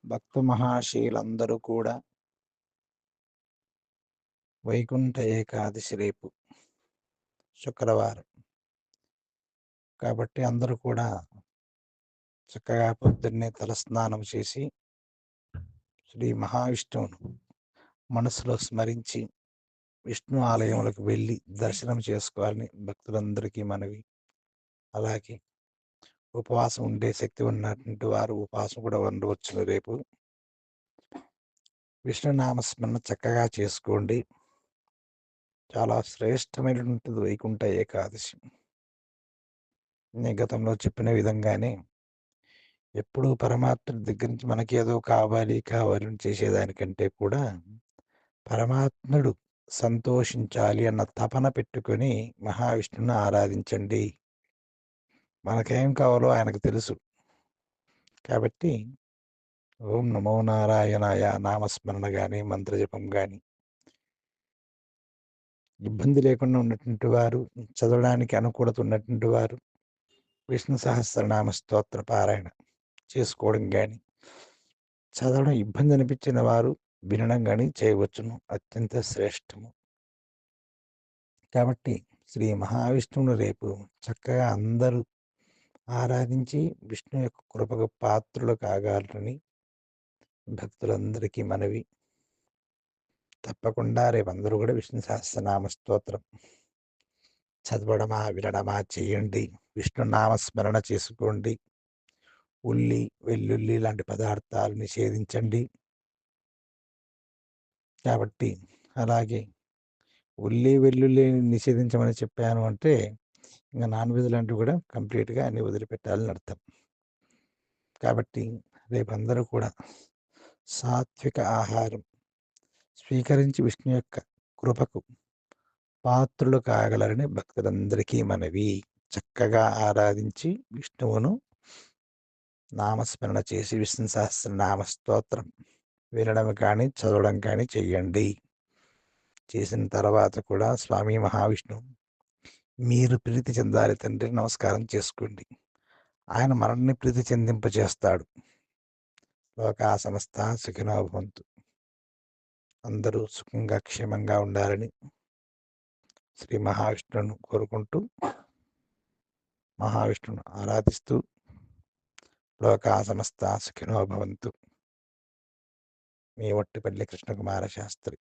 భక్త మహాశయులందరూ కూడా వైకుంఠ ఏకాదశి రేపు శుక్రవారం. కాబట్టి అందరూ కూడా చక్కగా పొద్దున్నే తలస్నానం చేసి శ్రీ మహావిష్ణువును మనసులో స్మరించి విష్ణు ఆలయములకు వెళ్ళి దర్శనం చేసుకోవాలని భక్తులందరికీ మనవి. అలాగే ఉపవాసం ఉండే శక్తి ఉన్నటువంటి వారు ఉపవాసం కూడా ఉండవచ్చును. రేపు విష్ణు నామస్మరణ చక్కగా చేసుకోండి. చాలా శ్రేష్టమైనటువంటిది వైకుంఠ ఏకాదశి. నేను గతంలో చెప్పిన విధంగానే ఎప్పుడూ పరమాత్ముడి దగ్గర నుంచి మనకేదో కావాలి కావాలని చేసేదానికంటే కూడా పరమాత్ముడు సంతోషించాలి అన్న తపన పెట్టుకొని మహావిష్ణువుని ఆరాధించండి. మనకేం కావాలో ఆయనకు తెలుసు. కాబట్టి ఓం నమో నారాయణాయ నామస్మరణ కానీ మంత్రజపం కానీ ఇబ్బంది లేకుండా ఉన్నటువంటి వారు, చదవడానికి అనుకూలత ఉన్నటువంటి వారు విష్ణు సహస్రనామ స్తోత్ర పారాయణ చేసుకోవడం కానీ, చదవడం ఇబ్బంది అనిపించిన వారు వినడం కానీ చేయవచ్చును. అత్యంత శ్రేష్టము. కాబట్టి శ్రీ మహావిష్ణువుని రేపు చక్కగా అందరూ ఆరాధించి విష్ణు యొక్క కృపకు పాత్రులు కాగలరని భక్తులందరికీ మనవి. తప్పకుండా రేపు అందరూ కూడా విష్ణు సహస్రనామ స్తోత్రం చదవడమా వినడమా చేయండి. విష్ణు నామస్మరణ చేసుకోండి. ఉల్లి, వెల్లుల్లి లాంటి పదార్థాలు నిషేధించండి. కాబట్టి అలాగే ఉల్లి, వెల్లుల్లి నిషేధించమని చెప్పాను అంటే ఇంకా నాన్ వెజ్ లాంటివి కూడా కంప్లీట్గా అన్ని వదిలిపెట్టాలని అర్థం. కాబట్టి రేపందరూ కూడా సాత్విక ఆహారం స్వీకరించి విష్ణు యొక్క కృపకు పాత్రులు కాగలరని భక్తులందరికీ మనవి. చక్కగా ఆరాధించి విష్ణువును నామస్మరణ చేసి విష్ణు సహస్ర నామ స్తోత్రం వినడం కానీ చదవడం కానీ చెయ్యండి. చేసిన తర్వాత కూడా స్వామి మహావిష్ణువు మీరు ప్రీతి చెందాలి తండ్రి నమస్కారం చేసుకోండి. ఆయన మనల్ని ప్రీతి చెందింపజేస్తాడు. లోకా సమస్త సుఖినో భవంతు. అందరూ సుఖంగా క్షేమంగా ఉండాలని శ్రీ మహావిష్ణువును కోరుకుంటూ మహావిష్ణువును ఆరాధిస్తూ లోకా సమస్త సుఖినో భవంతు. మీ వట్టిపల్లి కృష్ణకుమార శాస్త్రి.